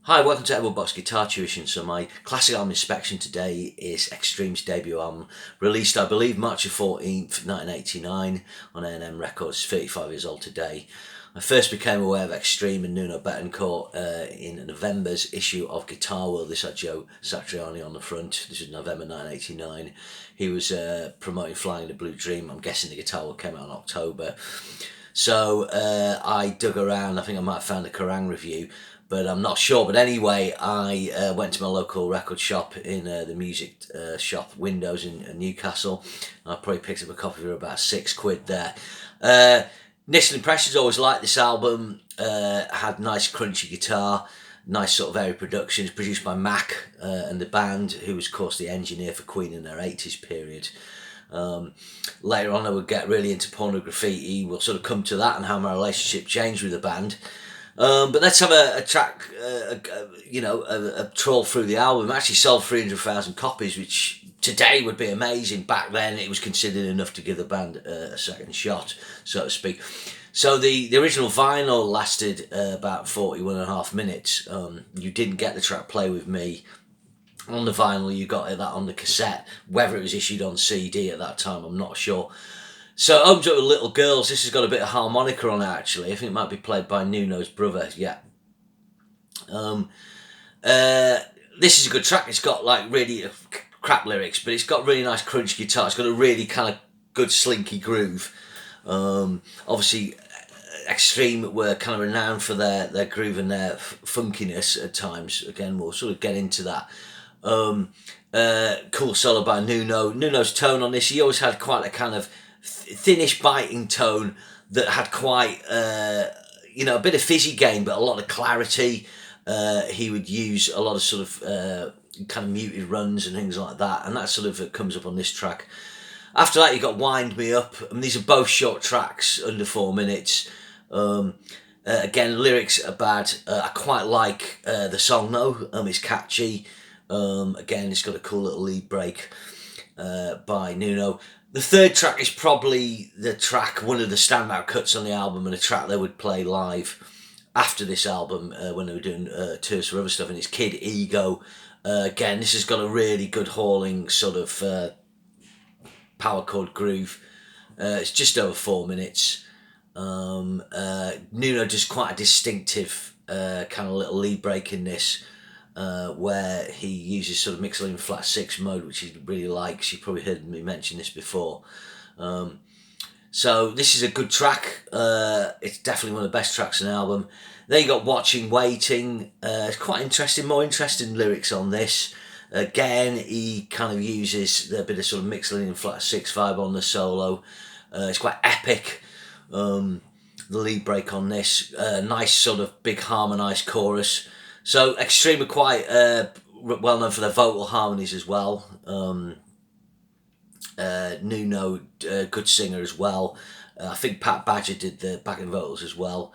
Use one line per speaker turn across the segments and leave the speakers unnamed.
Hi, welcome to Edward Box Guitar Tuition. So my classic album inspection today is Extreme's debut album, released I believe March the 14th, 1989 on A&M Records, 35 years old today. I first became aware of Extreme and Nuno Bettencourt in November's issue of Guitar World. This had Joe Satriani on the front. This was November 1989. He was promoting Flying the Blue Dream. I'm guessing the Guitar World came out in October. So I dug around. I think I might have found a Kerrang review, but I'm not sure. But anyway, I went to my local record shop in the music shop Windows in Newcastle. I probably picked up a copy for about £6 there. Initial impressions, always liked this album. Had nice crunchy guitar, nice sort of airy productions, produced by Mac and the band, who was of course the engineer for Queen in their 80s period. Later on I would get really into Porno Graffiti. We'll sort of come to that and how my relationship changed with the band. But let's have a track, a troll through the album. It actually sold 300,000 copies, which today would be amazing. Back then it was considered enough to give the band a second shot, so to speak. So the original vinyl lasted about 41.5 minutes. You didn't get the track Play With Me on the vinyl, you got that on the cassette. Whether it was issued on CD at that time, I'm not sure. So Opens Up With Little Girls, this has got a bit of harmonica on it actually. I think it might be played by Nuno's brother, yeah. This is a good track. It's got like really crap lyrics, but it's got really nice crunch guitar. It's got a really kind of good slinky groove. Obviously Extreme were kind of renowned for their groove and their funkiness at times. Again, we'll sort of get into that. Cool solo by Nuno. Nuno's tone on this, he always had quite a kind of thinnish biting tone that had quite a bit of fizzy gain but a lot of clarity. He would use a lot of sort of kind of muted runs and things like that, and that sort of comes up on this track. After that you got Wind Me Up. I mean, these are both short tracks under 4 minutes. Again, lyrics are bad. I quite like the song though. It's catchy. Again, it's got a cool little lead break by Nuno. The third track is probably one of the standout cuts on the album, and a track they would play live after this album when they were doing tours for other stuff, and it's Kid Ego. Again, this has got a really good hauling sort of power chord groove. It's just over 4 minutes. Nuno does quite a distinctive kind of little lead break in this, where he uses sort of Mixolydian flat 6 mode, which he really likes. You probably heard me mention this before. So this is a good track. It's definitely one of the best tracks on the album. Then you got Watching Waiting. It's quite interesting, more interesting lyrics on this. Again, he kind of uses a bit of sort of Mixolydian flat 6 vibe on the solo. It's quite epic. The lead break on this, nice sort of big harmonised chorus. So Extreme are quite well known for their vocal harmonies as well. Nuno, good singer as well. I think Pat Badger did the backing vocals as well.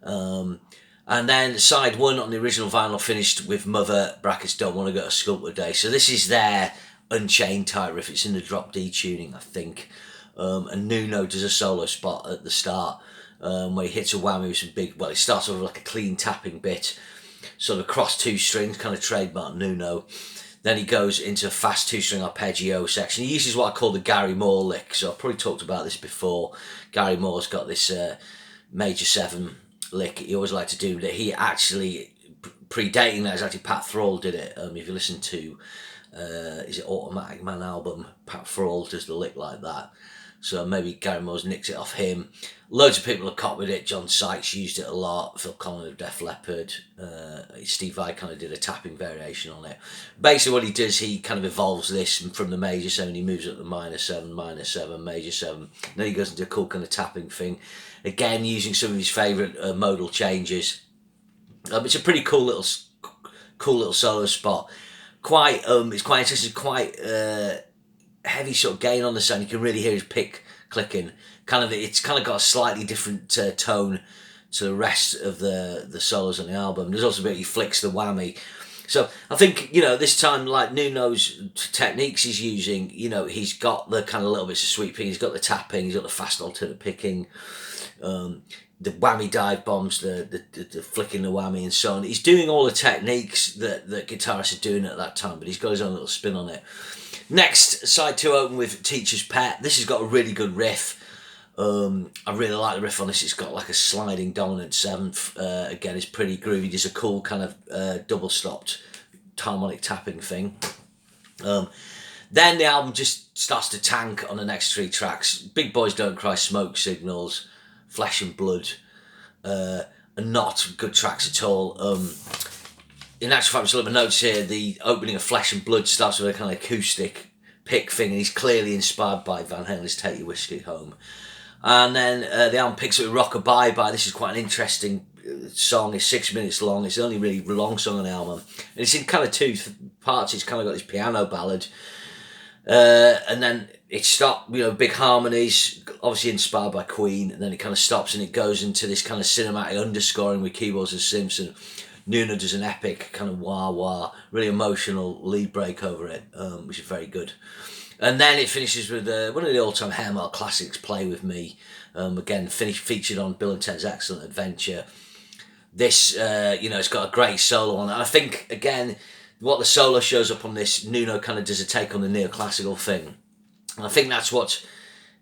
And then side 1 on the original vinyl finished with Mother brackets Don't Want to Go to School Today. So this is their Unchained type riff. It's in the drop D tuning, I think. And Nuno does a solo spot at the start where he hits a whammy with some big, well, it starts off with like a clean tapping bit, sort of across 2 strings, kind of trademark Nuno. Then he goes into a fast 2-string arpeggio section. He uses what I call the Gary Moore lick. So I've probably talked about this before. Gary Moore's got this major 7 lick he always liked to do. That he actually, predating that, is actually Pat Thrall did it. If you listen to is it Automatic Man album, Pat Thrall does the lick like that. So maybe Gary Moore's nicked it off him. Loads of people have copied it. John Sykes used it a lot. Phil Collins of Def Leppard. Steve Vai kind of did a tapping variation on it. Basically what he does, he kind of evolves this from the major 7. He moves up the minor 7, major 7. Then he goes into a cool kind of tapping thing. Again, using some of his favourite modal changes. It's a pretty cool little solo spot. It's quite interesting. Quite heavy sort of gain on the sound. You can really hear his pick clicking. It's kind of got a slightly different tone to the rest of the solos on the album. There's also a bit he flicks the whammy. So I think, this time, like Nuno's techniques he's using, he's got the kind of little bits of sweeping, he's got the tapping, he's got the fast alternate picking. the whammy dive bombs, the flicking the whammy and so on. He's doing all the techniques that guitarists are doing at that time, but he's got his own little spin on it. Next, side 2 open with Teacher's Pet. This has got a really good riff. I really like the riff on this. It's got like a sliding dominant 7th. Again, it's pretty groovy. There's a cool kind of double stopped harmonic tapping thing. Then the album just starts to tank on the next 3 tracks. Big Boys Don't Cry, Smoke Signals, Flesh and Blood, are not good tracks at all. In actual fact, just look at my notes here, the opening of Flesh and Blood starts with a kind of acoustic pick thing, and he's clearly inspired by Van Halen's Take Your Whiskey Home. And then the album picks up with Rock-A-Bye Bye. This is quite an interesting song. It's 6 minutes long. It's the only really long song on the album. And it's in kind of 2 parts. It's kind of got this piano ballad. And then it stopped, big harmonies, obviously inspired by Queen. And then it kind of stops and it goes into this kind of cinematic underscoring with keyboards and synths. And Nuno does an epic kind of wah-wah, really emotional lead break over it, which is very good. And then it finishes with one of the all-time hair metal classics, Play With Me. Again, featured on Bill and Ted's Excellent Adventure. This, it's got a great solo on it. And I think, again, what the solo shows up on this, Nuno kind of does a take on the neoclassical thing. And I think that's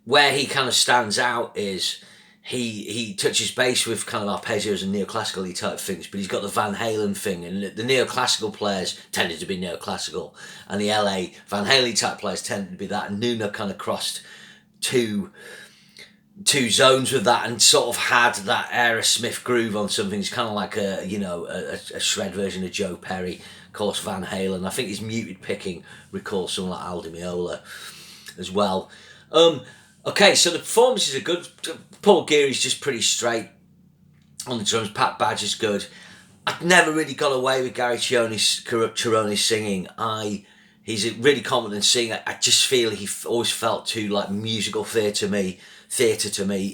where he kind of stands out is he touches base with kind of arpeggios and neoclassical type things, but he's got the Van Halen thing, and the neoclassical players tended to be neoclassical, and the LA Van Halen type players tended to be that, and Nuno kind of crossed two zones with that and sort of had that Aerosmith groove on something. It's kind of like a shred version of Joe Perry. Of course, Van Halen. I think his muted picking recalls someone like Al Di Meola as well. Okay, so the performances are good. Paul Geary's just pretty straight on the drums. Pat Badger's good. I've never really got away with Gary Cheroni's singing. He's a really competent singer. I just feel he always felt too like musical theatre to me.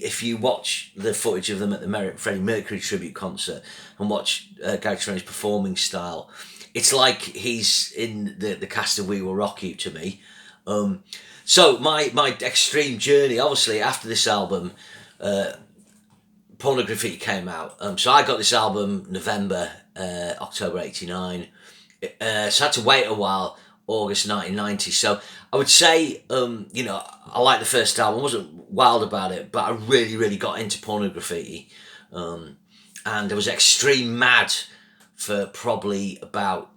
If you watch the footage of them at the Freddie Mercury tribute concert and watch Gary Cheroni's performing style, it's like he's in the cast of We Will Rock You to me. So my extreme journey, obviously after this album, Porno Graffiti came out. So I got this album November, October 89. So I had to wait a while, August 1990. So I would say, I liked the first album. I wasn't wild about it, but I really, really got into Porno Graffiti. And I was extreme mad for probably about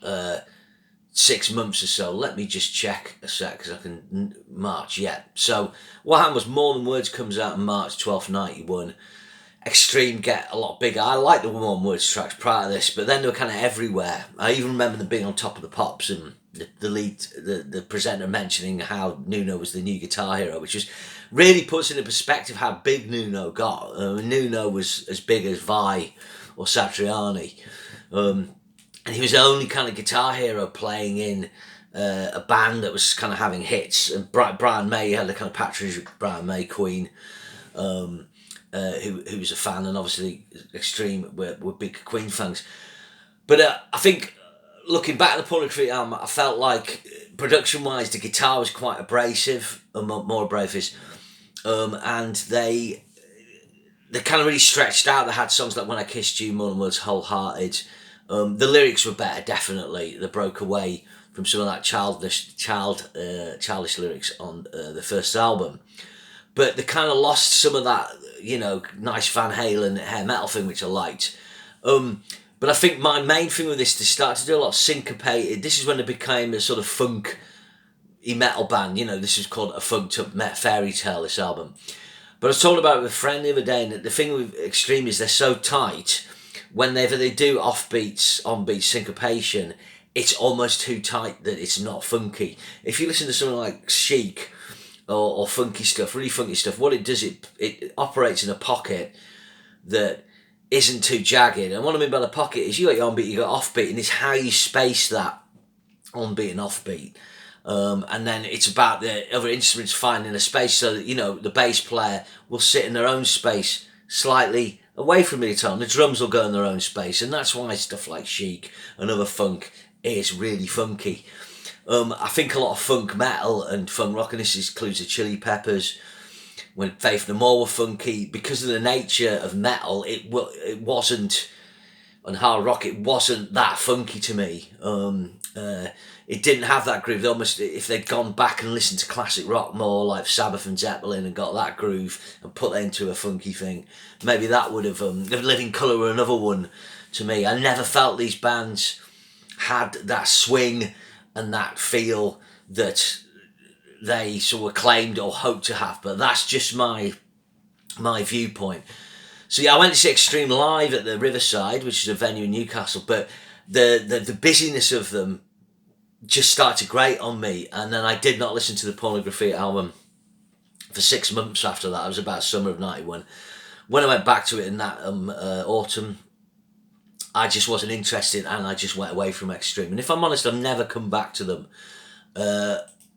6 months or so. Let me just check a sec, because I can March, yeah. So what happened was More Than Words comes out on March 12th, 91. Extreme get a lot bigger. I like the More Than Words tracks prior to this, but then they were kind of everywhere. I even remember them being on Top of the Pops, and the presenter mentioning how Nuno was the new guitar hero, which just really puts into perspective how big Nuno got. Nuno was as big as Vai or Satriani. And he was the only kind of guitar hero playing in a band that was kind of having hits. And Brian May had the kind of patronage of Brian May, Queen, who was a fan, and obviously Extreme were big Queen fans. But I think looking back at the Porno Graffiti album, I felt like production-wise the guitar was quite abrasive, more abrasive, and they kind of really stretched out. They had songs like When I Kissed You, More Than Words, Wholehearted. The lyrics were better, definitely. They broke away from some of that childish lyrics on the first album. But they kind of lost some of that, nice Van Halen hair metal thing, which I liked. But I think my main thing with this, they started to do a lot of syncopated. This is when they became a sort of funk metal band. This is called a funked up fairy tale, this album. But I was talking about it with a friend the other day, and the thing with Extreme is they're so tight. Whenever they do offbeats, onbeat syncopation, it's almost too tight that it's not funky. If you listen to something like Chic or funky stuff, really funky stuff, what it does, it operates in a pocket that isn't too jagged. And what I mean by the pocket is you got your onbeat, you got offbeat, and it's how you space that onbeat and offbeat. And then it's about the other instruments finding a space so that, the bass player will sit in their own space slightly away from the guitar, and the drums will go in their own space, and that's why stuff like Chic and other funk is really funky. I think a lot of funk metal and funk rock, and this includes the Chili Peppers, when Faith No More were funky, because of the nature of metal, it wasn't, and hard rock, it wasn't that funky to me. It didn't have that groove. Almost, if they'd gone back and listened to classic rock more, like Sabbath and Zeppelin, and got that groove and put that into a funky thing, maybe that would have. Living Colour were another one to me. I never felt these bands had that swing and that feel that they sort of claimed or hoped to have, but that's just my viewpoint. So yeah, I went to see Extreme live at the Riverside, which is a venue in Newcastle, but the busyness of them just started to grate on me, and then I did not listen to the Pornography album for 6 months after that. It was about summer of '91. When I went back to it in that autumn, I just wasn't interested, and I just went away from Extreme. And if I'm honest, I've never come back to them.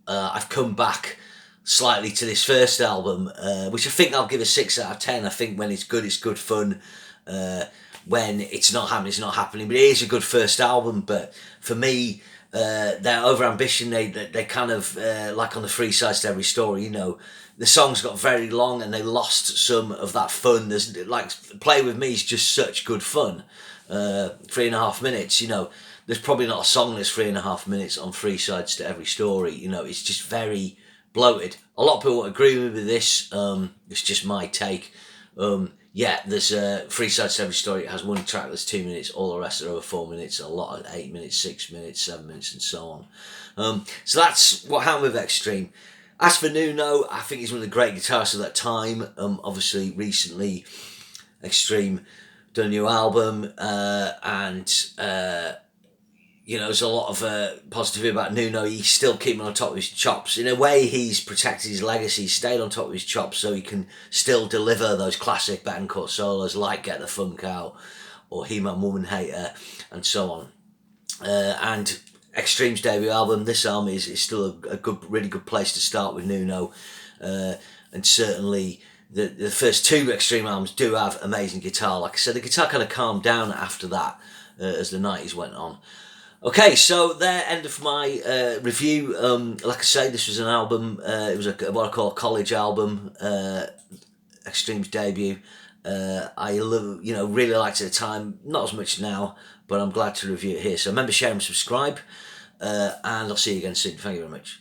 I've come back slightly to this first album, which I think I'll give a 6 out of 10. I think when it's good fun. When it's not happening, it's not happening. But it is a good first album. But for me, their over-ambition, they kind of, like on the Three Sides to Every Story, you know, the songs got very long and they lost some of that fun. There's, like, Play With Me is just such good fun. 3.5 minutes, you know, there's probably not a song that's 3.5 minutes on Three Sides to Every Story. You know, it's just very bloated. A lot of people won't agree with me with this. It's just my take. Yeah, there's Three Sides to Every Story. It has one track that's 2 minutes. All the rest are over 4 minutes. A lot of 8 minutes, 6 minutes, 7 minutes, and so on. So that's what happened with Extreme. As for Nuno, I think he's one of the great guitarists of that time. Obviously, recently, Extreme done a new album, and you know, there's a lot of positivity about Nuno. He's still keeping on top of his chops. In a way, he's protected his legacy. He's stayed on top of his chops so he can still deliver those classic Betancourt solos like Get the Funk Out or He-Man Woman Hater and so on. And Extreme's debut album, this album is still a good, really good place to start with Nuno. And certainly the first 2 Extreme albums do have amazing guitar. Like I said, the guitar kind of calmed down after that as the 90s went on. Okay, so there, end of my review. Like I say, this was an album, it was what I call a college album, Extreme's debut. I love, you know, really liked it at the time, not as much now, but I'm glad to review it here. So remember, share and subscribe, and I'll see you again soon. Thank you very much.